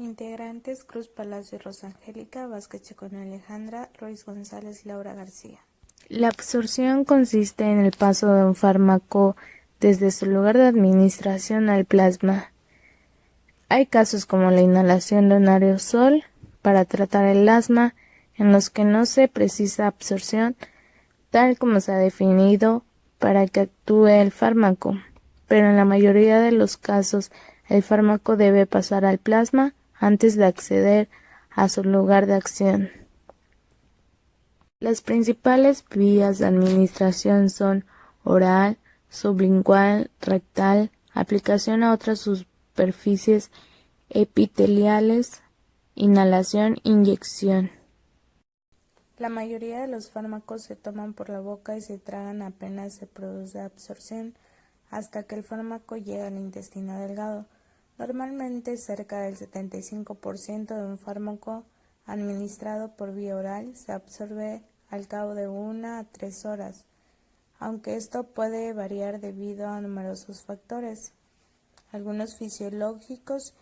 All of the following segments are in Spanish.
Integrantes: Cruz Palacio y Rosangélica, Vázquez Chacón Alejandra, Ruiz González Laura García. La absorción consiste en el paso de un fármaco desde su lugar de administración al plasma. Hay casos como la inhalación de un aerosol para tratar el asma, en los que no se precisa absorción, tal como se ha definido, para que actúe el fármaco, pero en la mayoría de los casos el fármaco debe pasar al plasma antes de acceder a su lugar de acción. Las principales vías de administración son oral, sublingual, rectal, aplicación a otras superficies epiteliales, inhalación, inyección. La mayoría de los fármacos se toman por la boca y se tragan apenas se produce absorción, hasta que el fármaco llega al intestino delgado. Normalmente cerca del 75% de un fármaco administrado por vía oral se absorbe al cabo de 1 a 3 horas, aunque esto puede variar debido a numerosos factores, algunos fisiológicos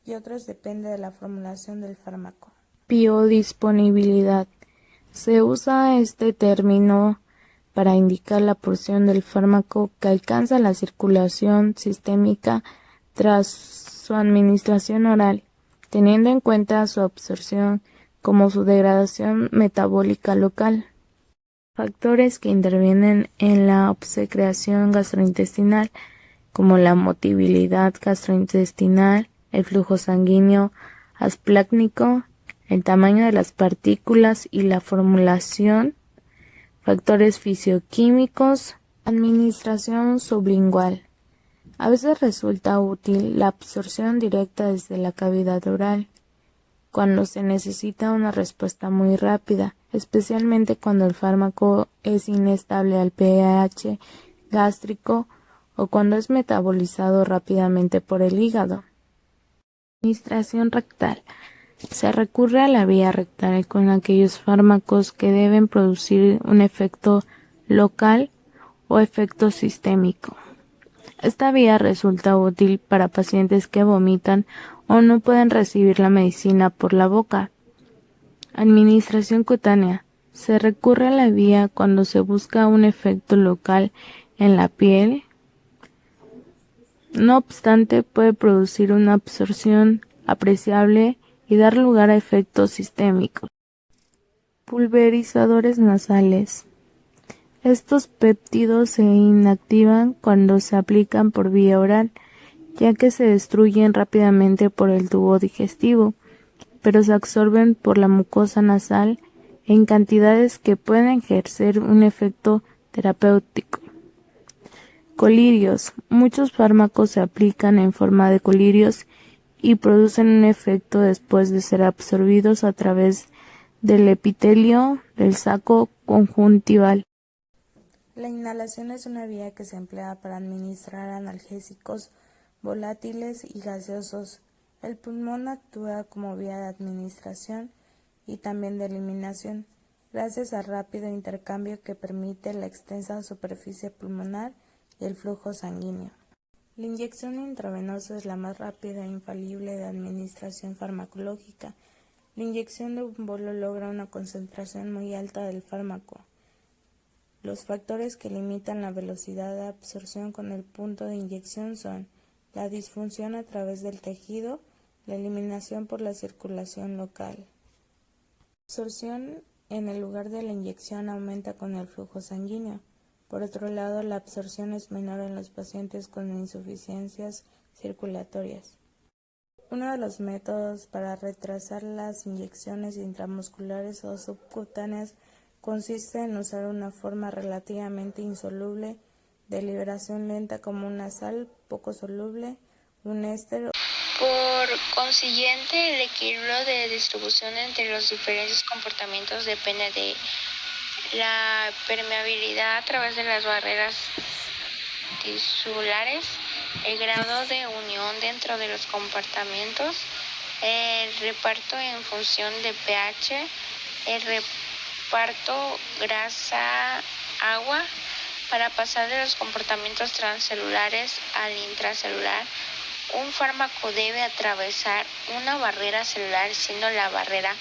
y otros depende de la formulación del fármaco. Biodisponibilidad. Se usa este término para indicar la porción del fármaco que alcanza la circulación sistémica tras su administración oral, teniendo en cuenta su absorción como su degradación metabólica local. Factores que intervienen en la obsecreción gastrointestinal, como la motilidad gastrointestinal, el flujo sanguíneo asplácnico, el tamaño de las partículas y la formulación. Factores fisioquímicos. Administración sublingual. A veces resulta útil la absorción directa desde la cavidad oral, cuando se necesita una respuesta muy rápida, especialmente cuando el fármaco es inestable al pH gástrico o cuando es metabolizado rápidamente por el hígado. Administración rectal. Se recurre a la vía rectal con aquellos fármacos que deben producir un efecto local o efecto sistémico. Esta vía resulta útil para pacientes que vomitan o no pueden recibir la medicina por la boca. Administración cutánea. Se recurre a la vía cuando se busca un efecto local en la piel. No obstante, puede producir una absorción apreciable y dar lugar a efectos sistémicos. Pulverizadores nasales. Estos péptidos se inactivan cuando se aplican por vía oral, ya que se destruyen rápidamente por el tubo digestivo, pero se absorben por la mucosa nasal en cantidades que pueden ejercer un efecto terapéutico. Colirios. Muchos fármacos se aplican en forma de colirios y producen un efecto después de ser absorbidos a través del epitelio del saco conjuntival. La inhalación es una vía que se emplea para administrar analgésicos volátiles y gaseosos. El pulmón actúa como vía de administración y también de eliminación, gracias al rápido intercambio que permite la extensa superficie pulmonar y el flujo sanguíneo. La inyección intravenosa es la más rápida e infalible de administración farmacológica. La inyección de un bolo logra una concentración muy alta del fármaco. Los factores que limitan la velocidad de absorción con el punto de inyección son la disfunción a través del tejido, la eliminación por la circulación local. La absorción en el lugar de la inyección aumenta con el flujo sanguíneo. Por otro lado, la absorción es menor en los pacientes con insuficiencias circulatorias. Uno de los métodos para retrasar las inyecciones intramusculares o subcutáneas consiste en usar una forma relativamente insoluble de liberación lenta como una sal poco soluble, un éster. Por consiguiente, el equilibrio de distribución entre los diferentes comportamientos depende de la permeabilidad a través de las barreras tisulares, el grado de unión dentro de los comportamientos, el reparto en función de pH, el reparto grasa-agua para pasar de los comportamientos transcelulares al intracelular, Un fármaco debe atravesar una barrera celular, siendo la barrera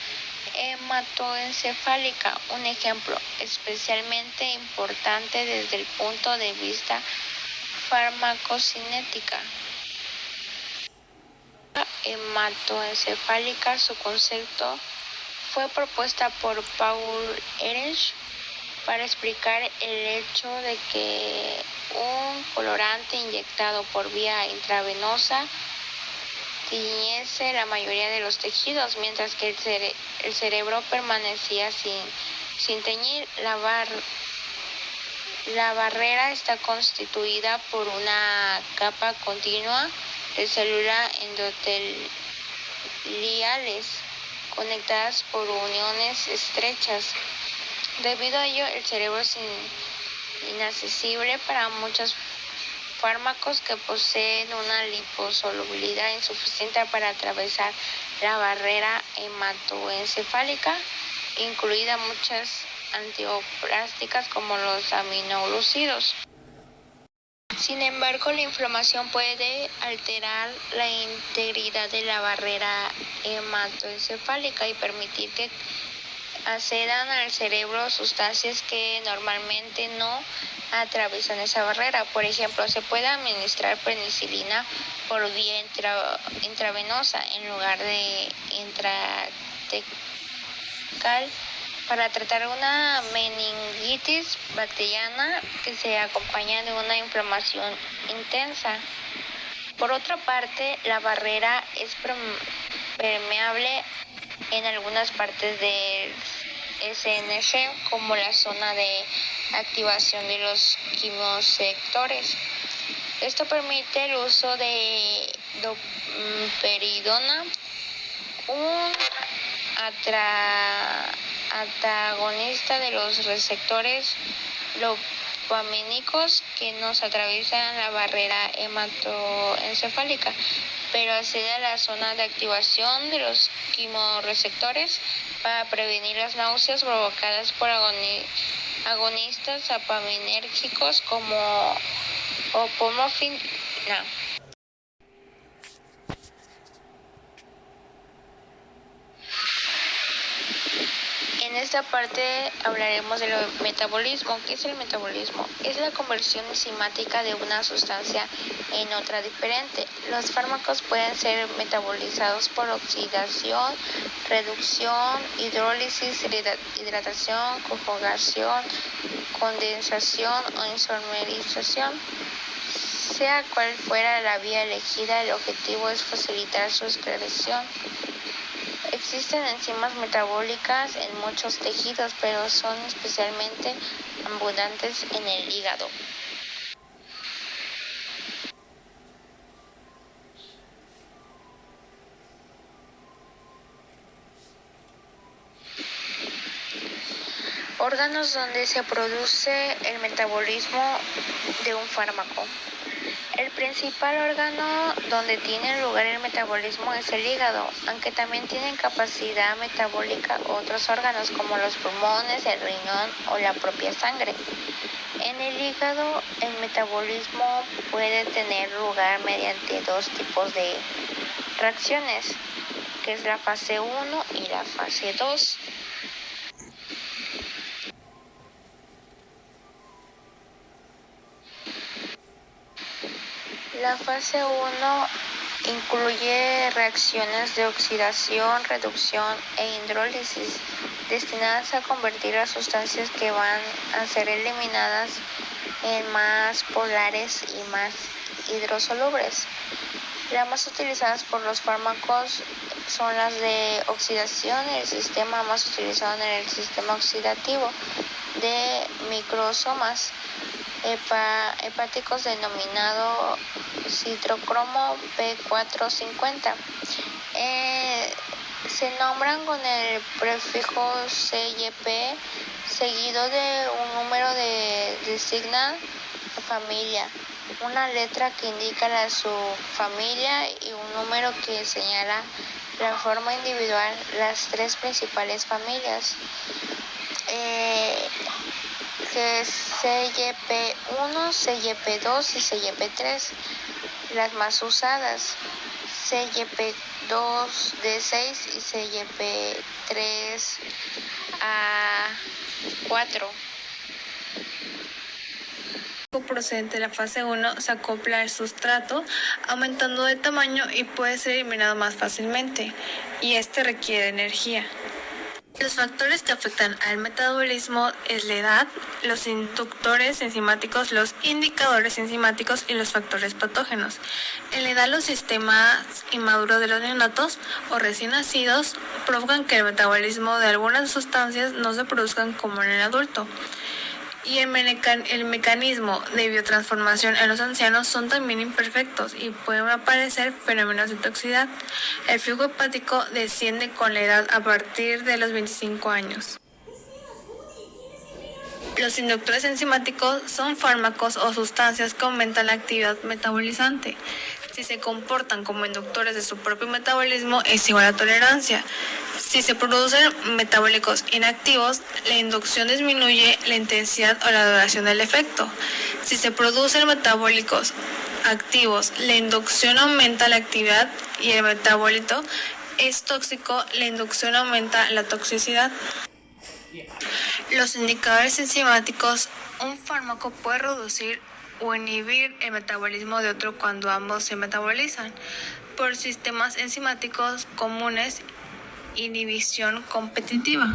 hematoencefálica un ejemplo especialmente importante desde el punto de vista farmacocinética. Hematoencefálica, su concepto fue propuesta por Paul Ehrlich para explicar el hecho de que un colorante inyectado por vía intravenosa tiñese la mayoría de los tejidos, mientras que el cerebro permanecía sin teñir. La barrera está constituida por una capa continua de células endoteliales conectadas por uniones estrechas. Debido a ello, el cerebro es inaccesible para muchos fármacos que poseen una liposolubilidad insuficiente para atravesar la barrera hematoencefálica, incluidas muchas antiplásticas como los aminoglucidos. Sin embargo, la inflamación puede alterar la integridad de la barrera hematoencefálica y permitir que accedan al cerebro sustancias que normalmente no atraviesan esa barrera. Por ejemplo, se puede administrar penicilina por vía intravenosa en lugar de intratecal para tratar una meningitis bacteriana que se acompaña de una inflamación intensa. Por otra parte, la barrera es permeable en algunas partes del SNC, como la zona de activación de los quimioreceptores. Esto permite el uso de domperidona, un antagonista de los receptores dopamínicos que nos atraviesan la barrera hematoencefálica, pero accede a la zona de activación de los quimioreceptores para prevenir las náuseas provocadas por agonistas apaminérgicos como opomorfina. En esta parte hablaremos del metabolismo. ¿Qué es el metabolismo? Es la conversión enzimática de una sustancia en otra diferente. Los fármacos pueden ser metabolizados por oxidación, reducción, hidrólisis, hidratación, conjugación, condensación o isomerización. Sea cual fuera la vía elegida, el objetivo es facilitar su excreción. Existen enzimas metabólicas en muchos tejidos, pero son especialmente abundantes en el hígado. Órganos donde se produce el metabolismo de un fármaco. El principal órgano donde tiene lugar el metabolismo es el hígado, aunque también tienen capacidad metabólica otros órganos como los pulmones, el riñón o la propia sangre. En el hígado, el metabolismo puede tener lugar mediante dos tipos de reacciones, que es la fase 1 y la fase 2. La fase 1 incluye reacciones de oxidación, reducción e hidrólisis destinadas a convertir las sustancias que van a ser eliminadas en más polares y más hidrosolubles. Las más utilizadas por los fármacos son las de oxidación, el sistema más utilizado en el sistema oxidativo de microsomas hepáticos denominado citrocromo P450. Se nombran con el prefijo CYP seguido de un número que designa familia, una letra que indica la subfamilia y un número que señala la forma individual, las tres principales familias. Que es CYP1, CYP2 y CYP3. las más usadas: CYP2D6 y CYP3A4. Procedente de la fase 1 se acopla al sustrato, aumentando de tamaño y puede ser eliminado más fácilmente, y este requiere energía. Los factores que afectan al metabolismo es la edad, los inductores enzimáticos, los indicadores enzimáticos y los factores patógenos. En la edad, los sistemas inmaduros de los neonatos o recién nacidos provocan que el metabolismo de algunas sustancias no se produzcan como en el adulto. Y el mecanismo de biotransformación en los ancianos son también imperfectos y pueden aparecer fenómenos de toxicidad. El flujo hepático desciende con la edad a partir de los 25 años. Los inductores enzimáticos son fármacos o sustancias que aumentan la actividad metabolizante. Si se comportan como inductores de su propio metabolismo, es igual a tolerancia. Si se producen metabólicos inactivos, la inducción disminuye la intensidad o la duración del efecto. Si se producen metabólicos activos, la inducción aumenta la actividad y el metabólito es tóxico, la inducción aumenta la toxicidad. Los indicadores enzimáticos: un fármaco puede reducir o inhibir el metabolismo de otro cuando ambos se metabolizan. Por sistemas enzimáticos comunes, inhibición competitiva.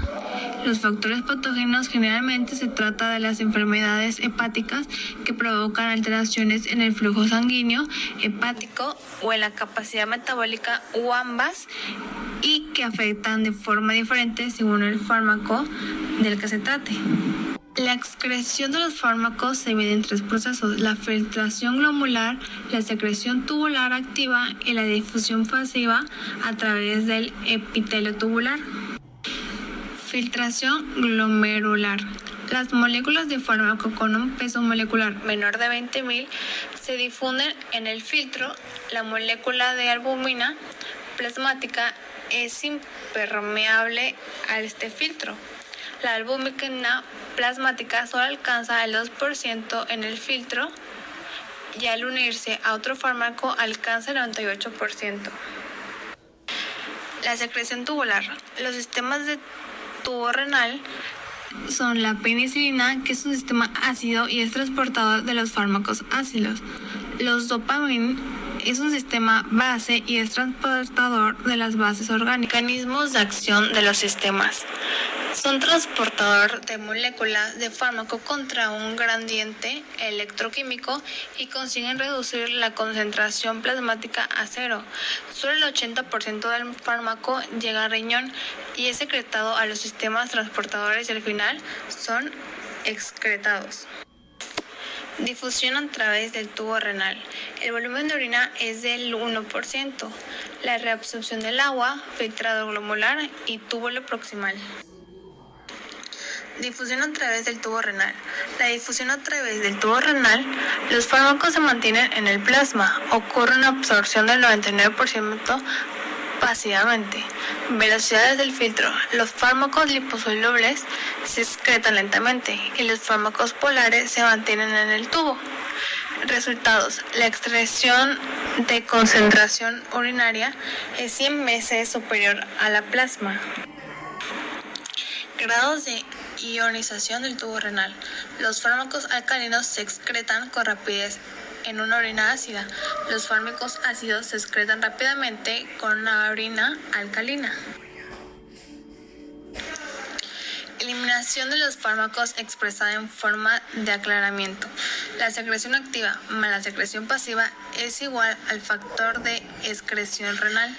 Los factores patógenos: generalmente se trata de las enfermedades hepáticas que provocan alteraciones en el flujo sanguíneo hepático o en la capacidad metabólica o ambas, y que afectan de forma diferente según el fármaco del que se trate. La excreción de los fármacos se divide en tres procesos: la filtración glomerular, la secreción tubular activa y la difusión pasiva a través del epitelio tubular. Filtración glomerular. Las moléculas de fármaco con un peso molecular menor de 20.000 se difunden en el filtro. La molécula de albúmina plasmática es impermeable a este filtro. La albúmina plasmática solo alcanza el 2% en el filtro y al unirse a otro fármaco alcanza el 98%. La secreción tubular. Los sistemas de tubo renal son la penicilina, que es un sistema ácido y es transportador de los fármacos ácidos. Los dopamina es un sistema base y es transportador de las bases orgánicas. Mecanismos de acción de los sistemas: son transportador de moléculas de fármaco contra un gradiente electroquímico y consiguen reducir la concentración plasmática a cero. Solo el 80% del fármaco llega al riñón y es secretado a los sistemas transportadores y al final son excretados. Difusión a través del tubo renal. El volumen de orina es del 1%. La reabsorción del agua, filtrado glomerular y túbulo proximal. Difusión a través del tubo renal. La difusión a través del tubo renal, los fármacos se mantienen en el plasma. Ocurre una absorción del 99% pasivamente. Velocidades del filtro. Los fármacos liposolubles se excretan lentamente y los fármacos polares se mantienen en el tubo. Resultados: la excreción de concentración urinaria es 100 veces superior a la plasma. Grados de ionización del tubo renal. Los fármacos alcalinos se excretan con rapidez en una orina ácida. Los fármacos ácidos se excretan rápidamente con una orina alcalina. Eliminación de los fármacos expresada en forma de aclaramiento. La secreción activa más la secreción pasiva es igual al factor de excreción renal.